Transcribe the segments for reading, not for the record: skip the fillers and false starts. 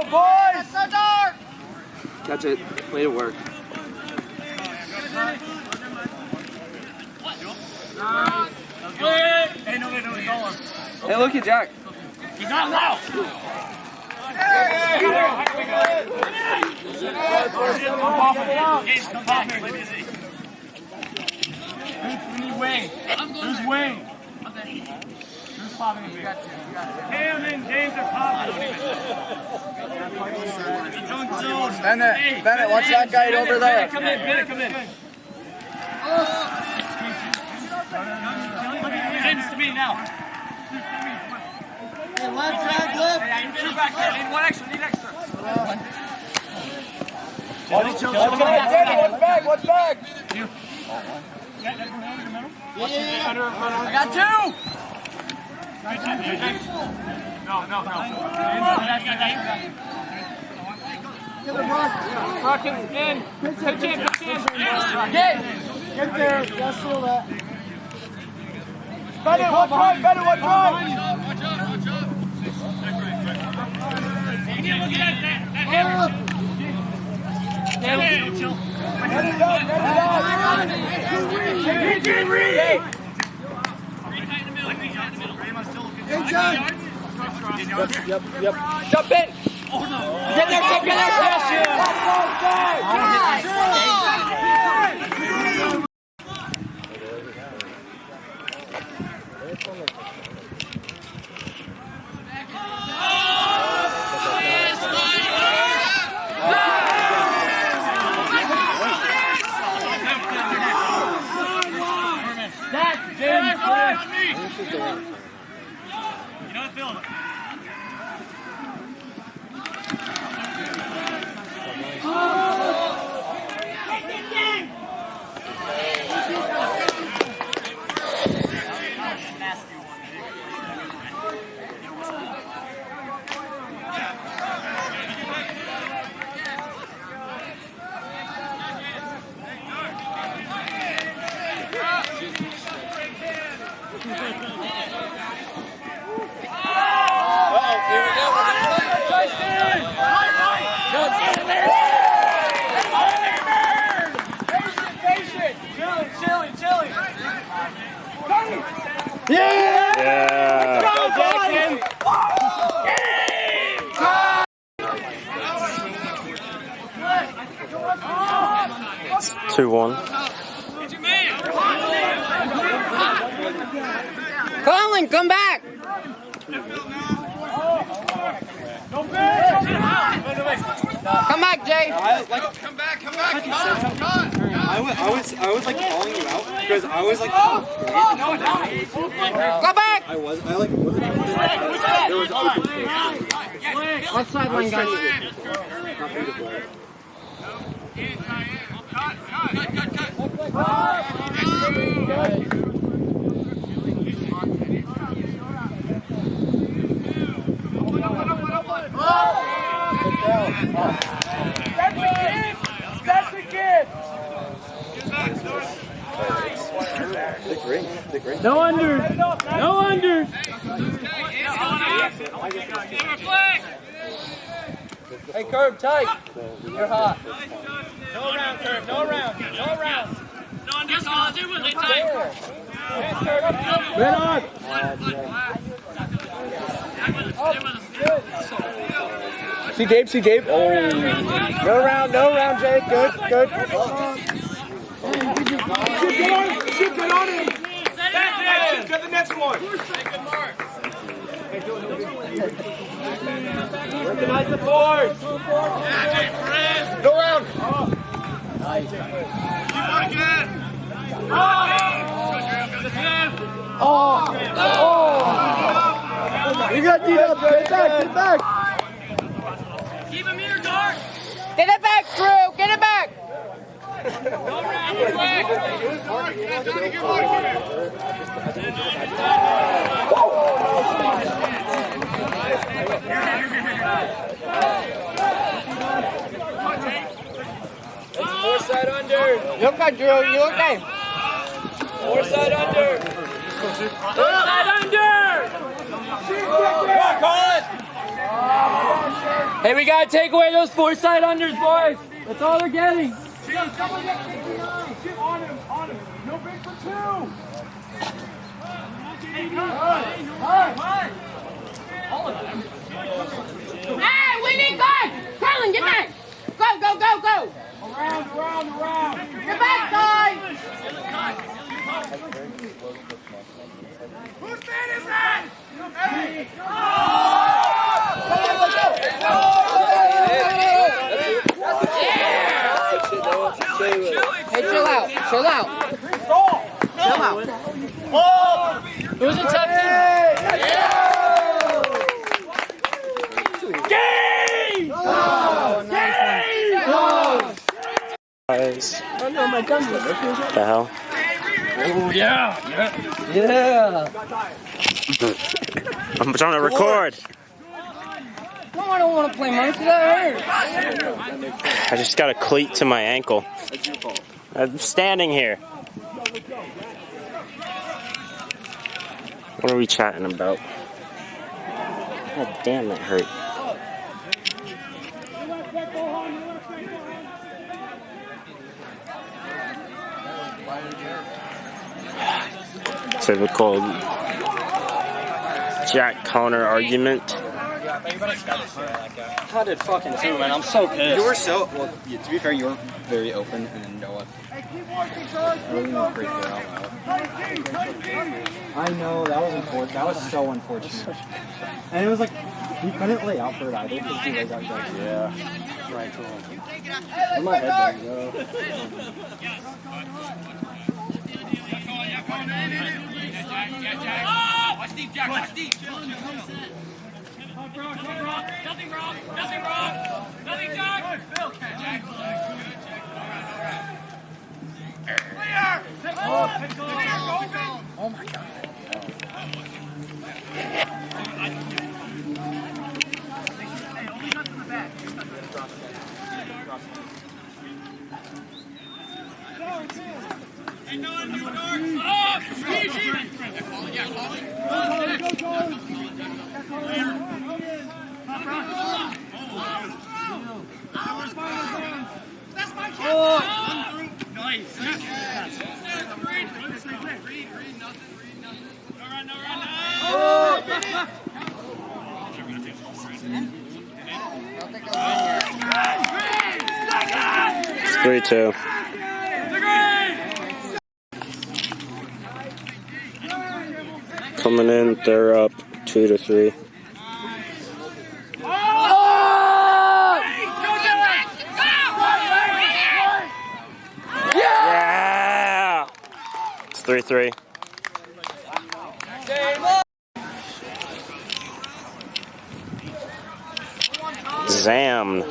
boys! Catch it. Way to work. Hey, look at Jack. He's not loud. We need Wayne. Who's Wayne? Who's popping in here? Cam and James are popping. Bennett, watch that guy over there. Come in, Bennett, come in. James to me now. Hey, left, Jack, left. Two back there. Need one extra, need extra. What's back? What's back? I got two! No. Rockets in. Pitch in. Get there. Just feel that. Bennett, what's right? Watch out. Look at that. Chill. Yep. Jump in. Get there. You know what, Phil? Yeah. Go, Jackson. 2-1. Colin, come back. Come back, Jay. Come back. I was like calling you out because I was like, oh, Go back. I wasn't there was open space. What sideline, guys? That's the kid. They're great. No unders. Hey, Curb, tight. You're hot. No round, Curb. No round. No unders. All do with it. Right on. See Gabe. Oh. No round, Jake. Good. Shoot, get on him. Get the next one. Good mark. Recognize the force. Go round. Nice. Keep on again. Oh. You got D-up. Get back. Keep him here, Dark. Get it back, Drew. Get it back. Go round the way. Four side under. You okay, Drew? You okay? Four side under. Four side under. Come on, Colin. Hey, we gotta take away those 4 side unders, boys. That's all they're getting. Someone get 59. Chip on him. No big for 2. Hey, come on. All of them. Hey, we need guys! Carlin, get back! Go! Around. Get back, guys! Whose man is that? Hey! Hey, chill out. Who's the top 10? Game! Oh, nice one. Guys. Oh no, my gun. What the hell? Oh, yeah. I'm trying to record. No, I don't want to play monster. That hurts. I just got a cleat to my ankle. I'm standing here. What are we chatting about? God damn, that hurt. Typical Jack Connor argument. I did fucking too, man. I'm so pissed. You were so, well, to be fair, you were very open, and Noah really freaked you out. I know, that was unfortunate. That was so unfortunate. And it was like, he couldn't lay out for it either, because he laid out like, yeah. Right, cool. Where my head go? Watch deep, Jack. Watch deep. Nothing wrong, Jack. Phil, Jack. Clear. Oh my God. That's my kid. Nice. Read nothing. No run. It's 3-2. Coming in, they're up 2-3. Yeah! It's 3-3. Zam.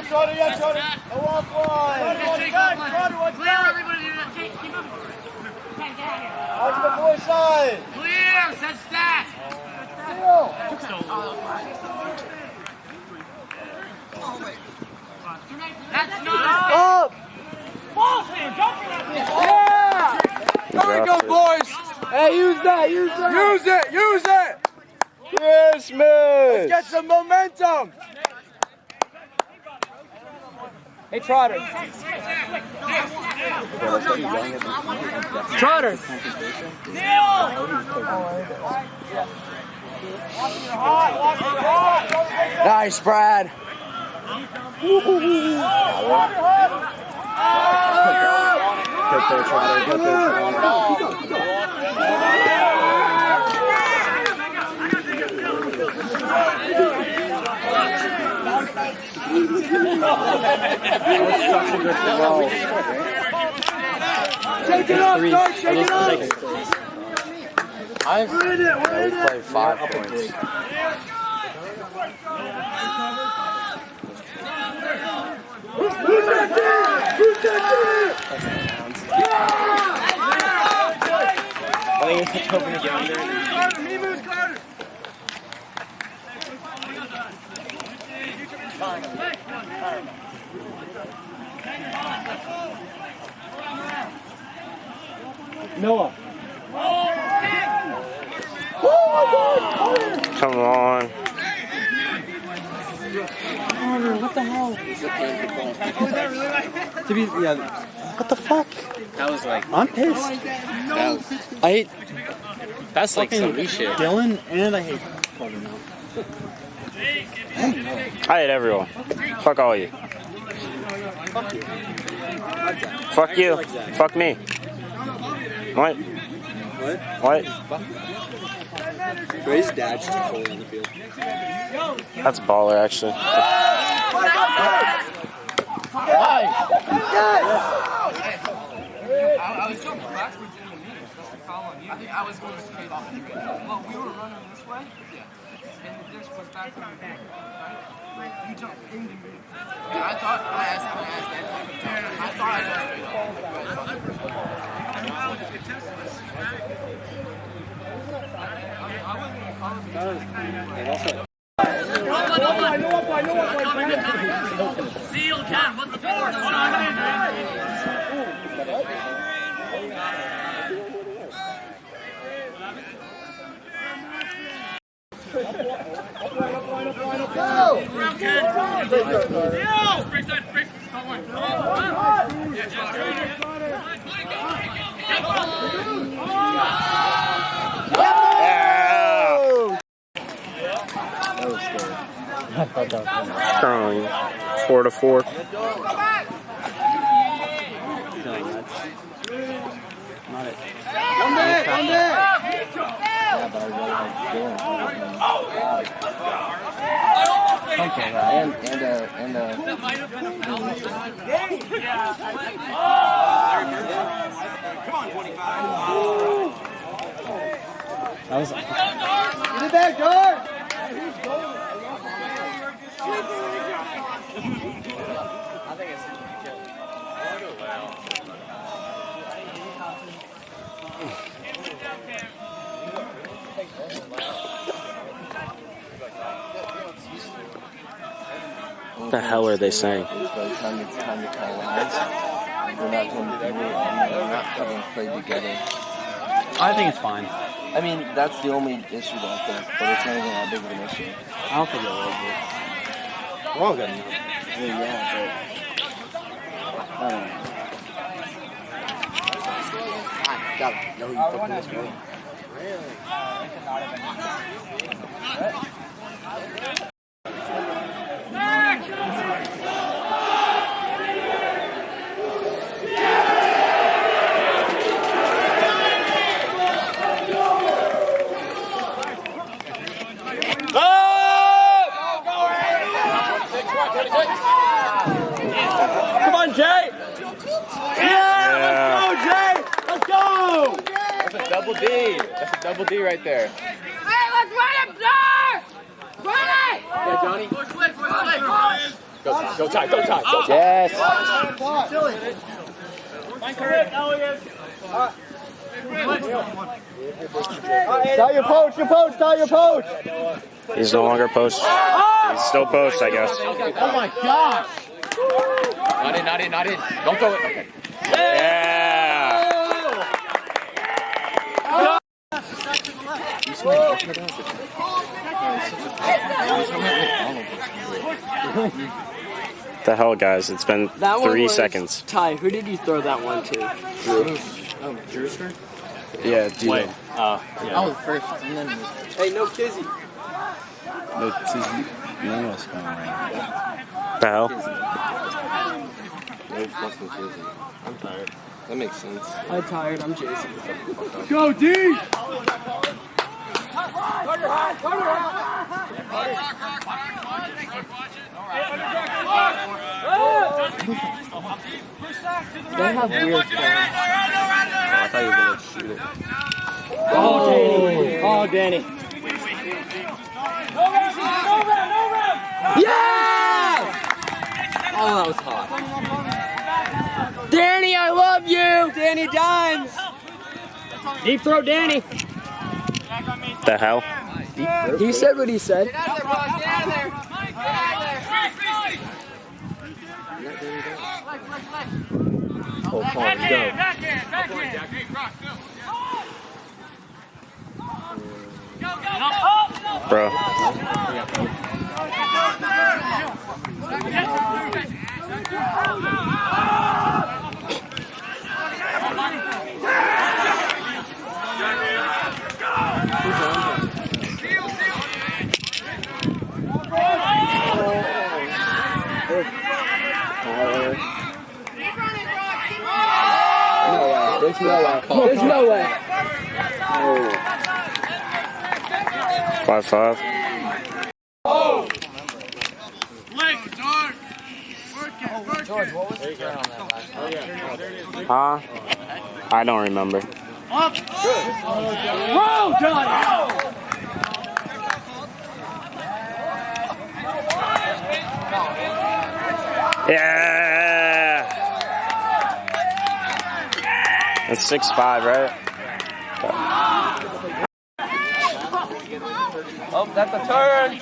Yes, Roddy. A walk line. Clear, everybody. Keep moving. Watch the 4 side. Clear, says stat. That's not Up! ball stand. Jump for that. Yeah! There we go, boys. Hey, use that. Use it. Christmas. Let's get some momentum. Hey, Trotter. Trotter. Nice, Brad. Get there, Trotter. Such a good throw. Take it up, Doug. Shake it up. I've played 5 points. Who's that I think it's hoping to get under it. Noah. Come on. What the hell? To be, yeah. What the fuck? That was like, I'm pissed. I hate that's like fucking some new shit. Dylan, and I hate Clubber now. I hate everyone. Fuck all you. Fuck you. Fuck me. What? What? Gray's dad's too fully on the field. That's a baller, actually. I was jumping backwards in the meet. I think I was going straight off the grid. Well, we were running this way. Yeah. And the disc was back in the back. Right? You jumped in the meet. Yeah, I thought I asked that. I thought I jumped Seal, Ken, what's the force? Currently 4-4. Not it. Okay, That was. Get it back, guard! What the hell are they saying? by the time it's time to call lines, we're not going to play together. I think it's fine. I mean, that's the only issue that I think, but it's not even that big of an issue. I don't think it will be. We're all good enough. Yeah, but I don't know. God, no, you fucking this way. Come on, Jay! Yeah! Let's go, Jay! Let's go! That's a double D. That's a double D right there. Hey, let's run it, sir! Run it! Yeah, Johnny. Go slick, go slick. Go, Ty, go, Ty. Go, Ty. Yes. Tell your poach, tell your poach! He's no longer post. He's still post, I guess. Oh my gosh! Not in. Don't throw it. Okay. Yeah. The hell, guys? It's been 3 seconds. Ty, who did you throw that one to? Oh, Drewster? Yeah, Wait. I was first, and then... Hey, no kizzy. No, none of us going around. The hell? No fucking Kizzy. I'm tired. That makes sense. I'm tired, I'm Jason. Go, D! They have weird plans. I thought you were going to shoot it. Oh, Danny. Oh, Danny. Yeah! Oh, that was hot. Danny, I love you! Danny Dimes! Deep throat, Danny. The hell? He said what he said. Get out of there, boss. Get out of there. Get out of there. Oh, come on, go. Bro. There's no way. Oh. 5-5. Huh? I don't remember. Whoa, Johnny! Yeah! That's 6-5, right? Oh, that's a turn.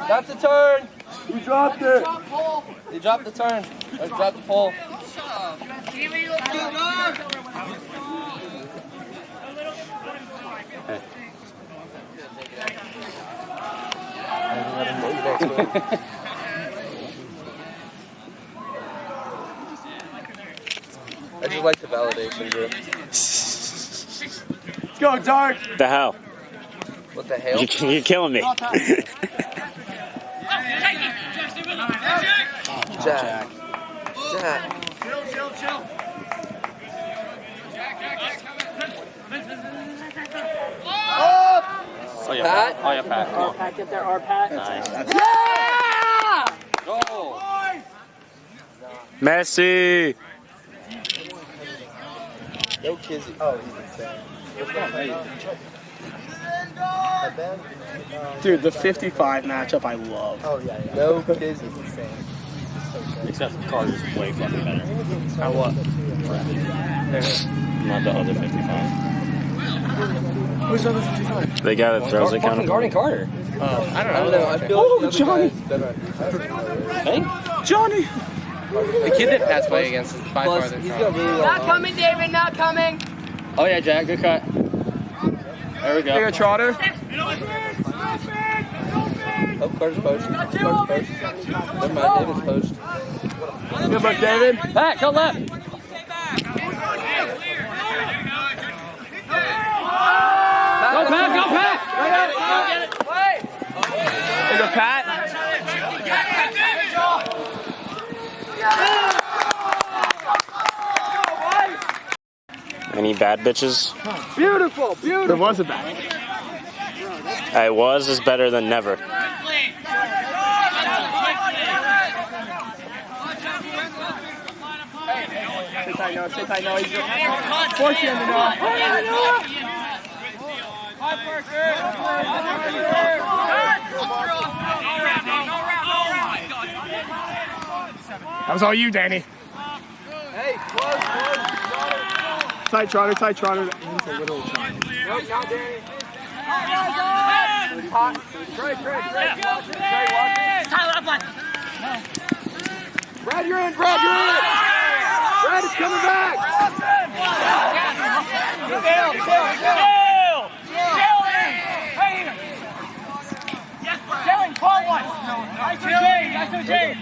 That's a turn. You dropped it. You dropped the turn. Or dropped the pole. I just like the validation group. Let's go, Dark. The hell? What the hell? You're killing me. Jack. Chill. Oh, yeah, Pat? Oh, yeah, Pat. Come on. Pat, get there, our Pat. Nice. Yeah! Go. Messi! No Kizzy. Oh, he's insane. Dude, the 55 matchup I love. Oh, yeah. No Kizzy. He's insane. Except the card is way fucking better. I what? Not the other 55. Who's the other 55? The guy that throws it kind of. Gordon Carter. I don't know. I feel like Johnny. Hey? Johnny! the kid that passed by against is by far the He's got really long Not arms. coming, David, not coming. Oh, yeah, Jack. Good cut. There we go. Here, Trotter. Oh, Carter's post. Carter's post. Never mind, David's post. Good luck, David. Pat, go left. Go, Pat. Go, Pat. There you go, Pat. Any bad bitches? Beautiful. There was a bat. I was is better than never. Stay tight, no. He's force him to know. That was all you, Danny. Hey, close. Tight Trotter. He's a little Johnny. Nope, not Danny. Trey. Brad, you're in. Brad is coming back. Chill. Chilling, call one. Nice for James.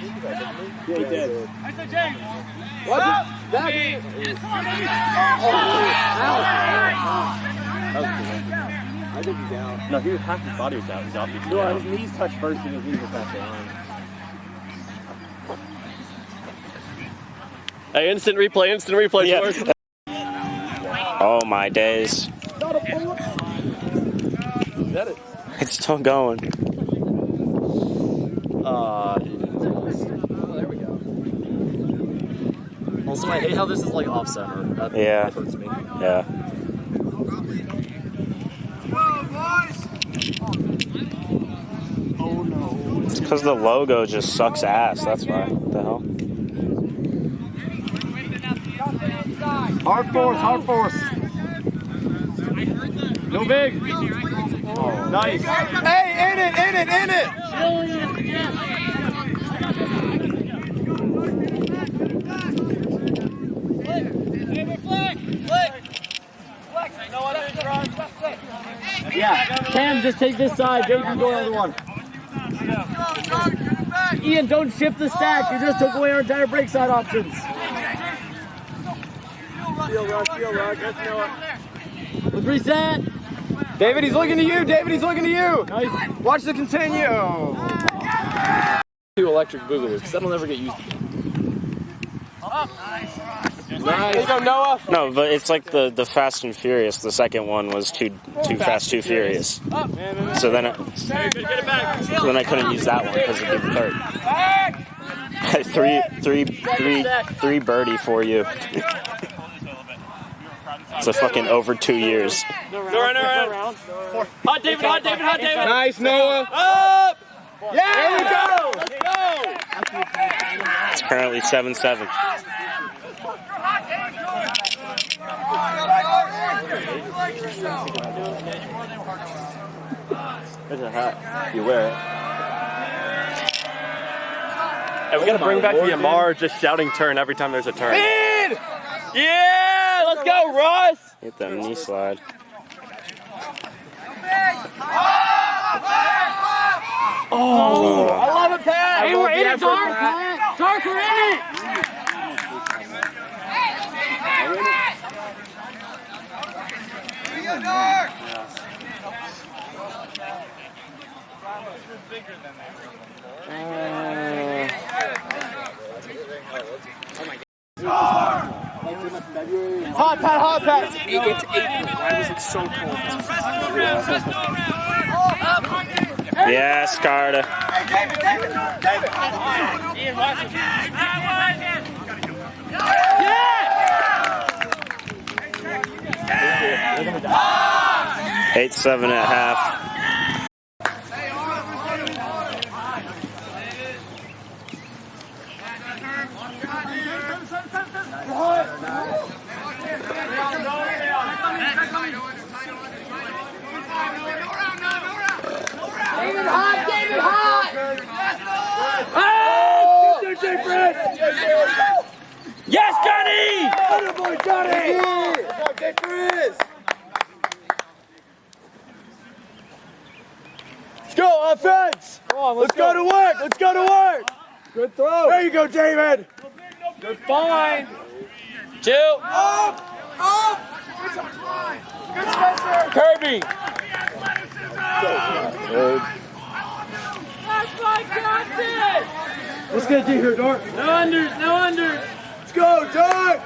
Yeah, he did. Nice for James. What's that? I think he's out. No, he was half his body was out. He's out. No, his knees touched first and his knees were past the line. Hey, instant replay, Yeah. George. Oh, my days. Is that it? It's still going. Oh, there we go. Also, I hate how this is like off center. That Yeah. hurts me. Yeah. Oh no. It's because the logo just sucks ass. That's why. What the hell? Hard force. No big. Oh. Nice. Hey, in it. Cam, just take this side. Jake can go the other one. Ian, don't shift the stack. You just took away our entire break side options. Let's reset. David, he's looking to you. David, he's looking to you. Nice. Watch the continue. Two electric boogaloo, because that'll never get used again. Nice. There you go, Noah. No, but it's like the Fast and Furious. The second one was too fast, too furious. So then I couldn't use that one because it didn't hurt. three birdie for you. It's a fucking over 2 years. Hot David, hot David, hot David. Nice, Noah. Up. Yeah. There we go. Let's go. It's currently 7-7. There's a hat. You wear it. And we gotta bring back the Amar just shouting turn every time there's a turn. Speed! Yeah! Let's go, Ross! Hit that knee slide. Oh! I love it, Pat! Hey, we're in it, Dark! Dark, we're in it! Hot Pat, hot Pat. It's April. Why was it so cold? Yes, Carter. Ian, watch it. 8-7 at half. David hot! David hot! Oh! Yes, Johnny! Boy, Johnny. Let's go, offense. Let's go to work. Let's go to work. Good throw. There you go, David. Good find. Chill. Up. Good Spencer. Kirby. What's gonna do here, Dart? No unders, no unders. Let's go, Dart.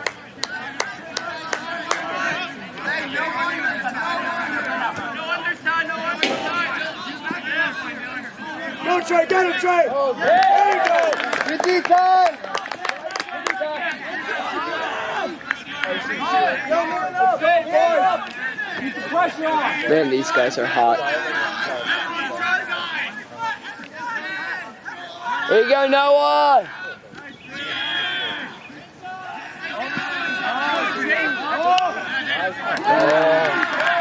Go, Trey. Get him, Trey. There you go. Good D-time. Keep the pressure on. Man, these guys are hot. There you go, Noah!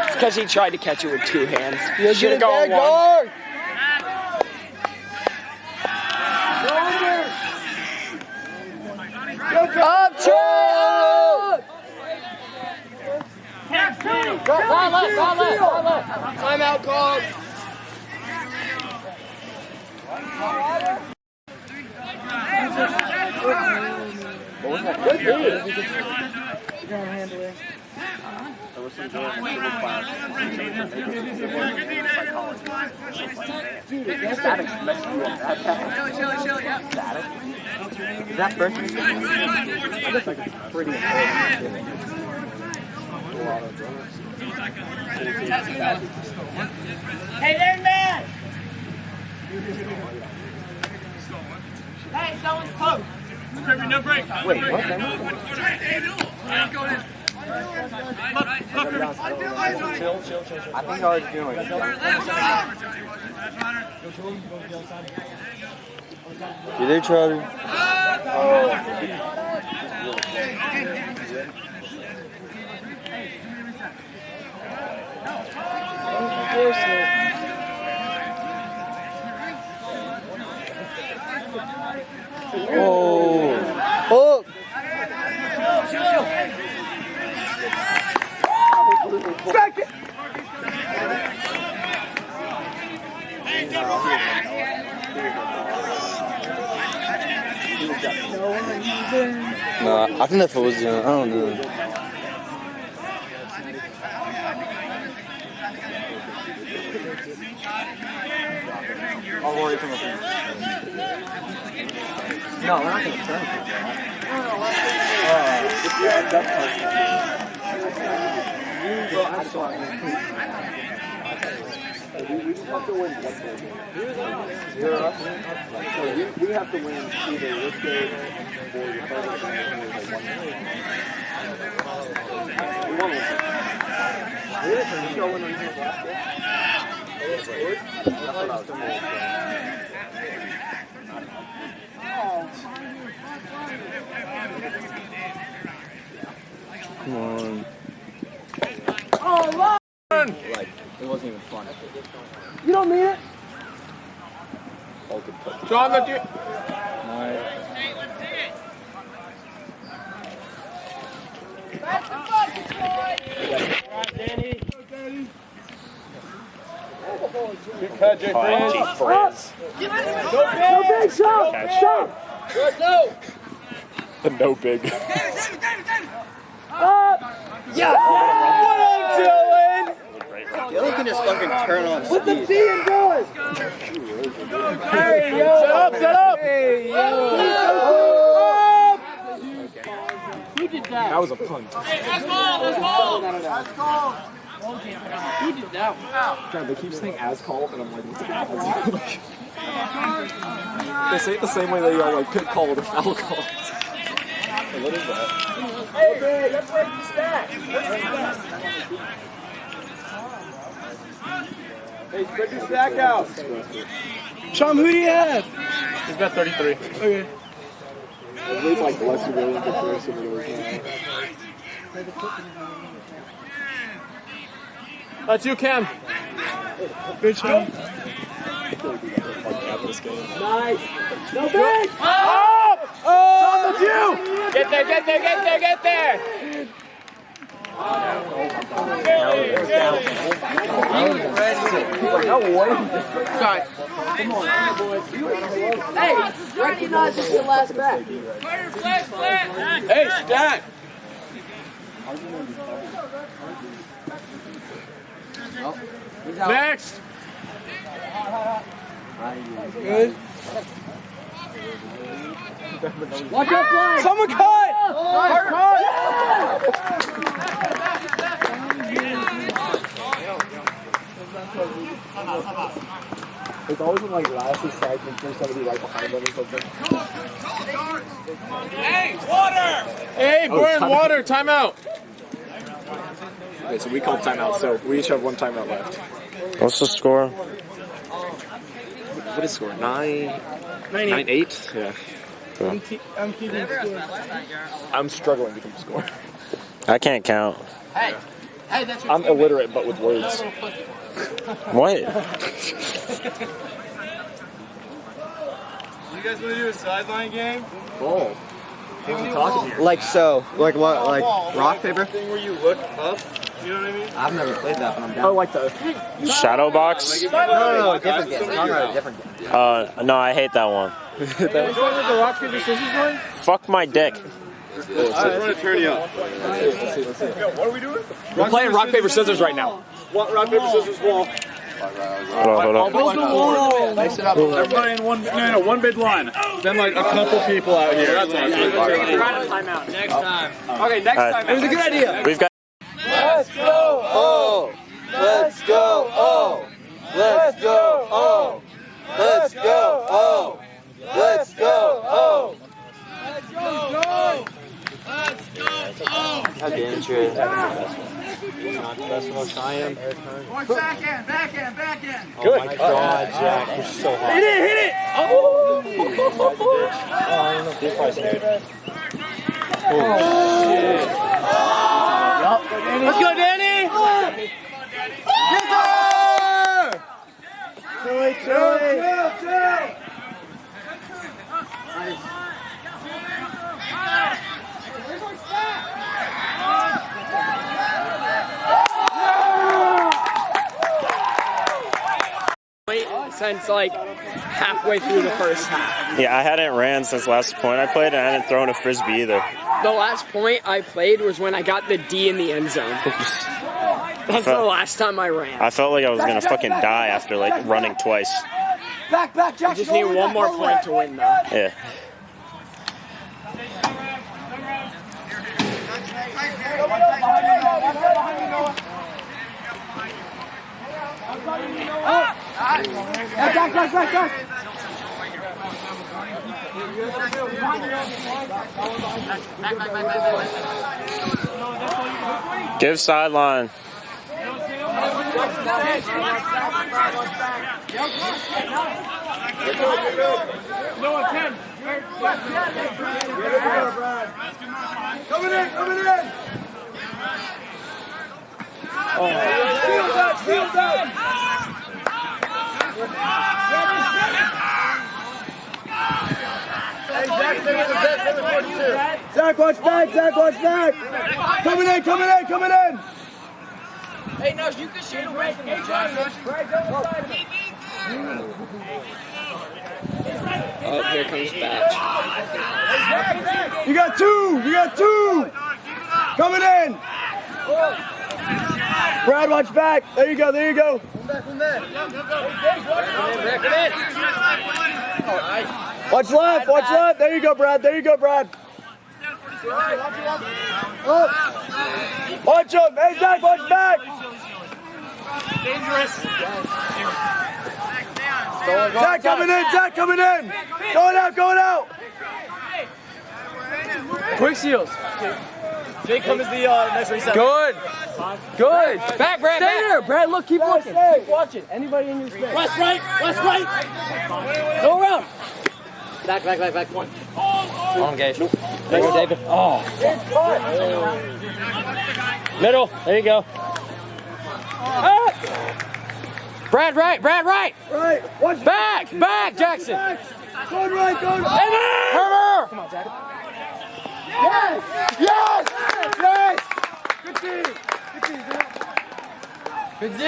It's because he tried to catch it with two hands. You should have gone one. Up, Trey! Timeout called. That person? Hey there, man! Hey, someone's close. No break. Wait, what? Chill. I think I was doing it. You there, Charlie? Oh! Second! Nah, I think that's what was doing. I don't know. I'll worry from up here. No, we're not going to turn. If you end up we just have to win one game. So we have to win either this game or the third game. We won one. Really? Can you go in on your last game? That's what I was told. Come on. Like, it wasn't even fun. You don't mean it? John, the dude. Good catch, Jay Frizz. No big shot! Shot! The no big. Yeah! Dylan can just fucking turn on With the speed. D and going! Hey, yo! Set up! Hey, yo! Who did that? That was a punt. Let's go! Who did that one? God, they keep saying as called, and I'm like, what's as? They say it the same way they yell like pit call or foul call. Hey, what is that? Hey, let's break the stack! Hey, spread your stack out. Sean, who do you have? He's got 33. Okay. At least like bless you really good person it was. That's you, Cam. Good shot. Nice. No big! Oh! That's you! Get there, get there, get there, get there! Hey, recognize it's your last back. Hey, stack! Next! Good. Watch out, fly! Someone cut! It's always when like last is side and there's somebody right behind them or something. Hey, burn water, timeout! Okay, so we called timeout, so we each have one timeout left. What's the score? What is score? 9-8? Yeah. I'm keeping score. I'm struggling to keep score. I can't count. Hey, that's your I'm illiterate, but with words. What? You guys want to do a sideline game? Oh. What are you talking here? Like so. Like what? Like rock, paper? Thing where you look up, you know what I mean? I've never played that, but I'm down. Oh, like the... Shadow box? No, different game. I'm talking about a different game. No, I hate that one. The rock, paper, scissors one? Fuck my dick. Let's run a tourney up. Let's see. What are we doing? We're playing rock, paper, scissors right now. Rock, paper, scissors, wall. Hold on. Everybody in one big line. Then like a couple people out here. That's awesome. We're out of timeout. Next time. Okay, next time. It was a good idea. We've got... Let's go! Oh! Let's go! Oh! Let's go! Oh! Let's go! Oh! Let's go! Oh! How damn true. Not the best one I am. Back in. Oh my god, Jack, you're so hot. Hit it! Oh, I don't know if this guy's here. Let's go, Danny! Yes, sir! Chill. Since like halfway through the first half. Yeah, I hadn't ran since last point I played, and I hadn't thrown a frisbee either. The last point I played was when I got the D in the end zone. That's the last time I ran. I felt like I was gonna fucking die after like running twice. Back, Jackson. I just need one more point to win, though. Yeah. Back. Give sideline. Coming in. Seals up. Zach, watch back. Coming in. Hey, no, you can shoot away from me, Josh. Oh, here comes Batch. You got two. Coming in. Brad, watch back. There you go. Come back. Watch left. There you go, Brad. Oh. Watch him. Hey, Zach, watch back. Dangerous. Zach coming in. Going out. Quick seals. Jake comes the next reset. Good. Back, Brad. Stay there. Brad, look, keep looking. Keep watching. Anybody in your space. West right. Go around. Back. On engage. There you go, David. Oh. Middle. There you go. Brad, right. Right. Watch Back, Jackson. Going right. Hammer. Come on, Zach. Yes. Good team. Good D.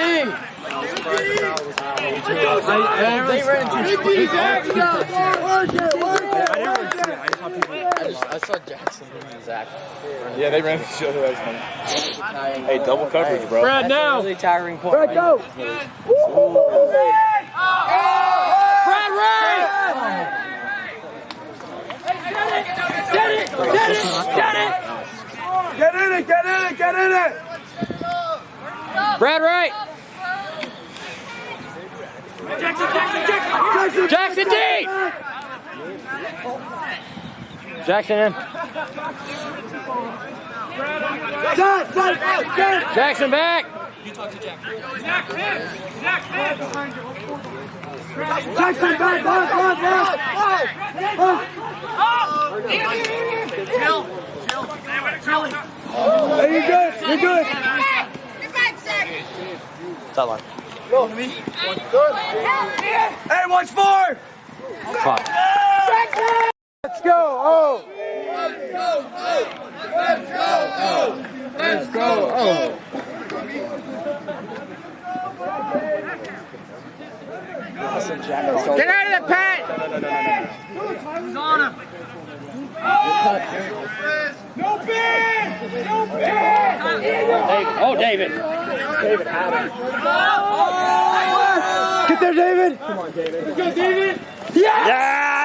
I saw Jackson and Zach. Yeah, they ran each other. That was funny. Hey, double coverage, bro. Brad, now. Really tiring point. Brad, go. Brad, right. Get it. Get in it. Brad, right. Jackson D. Jackson in. Jackson back. Jackson back. There you go. You're good. Sideline. Hey, watch four. Fuck. Let's go. Oh. Get out of the pen. Who's on him? No pin. Oh, David. Get there, David. Come on, David. Let's go, David. Yeah!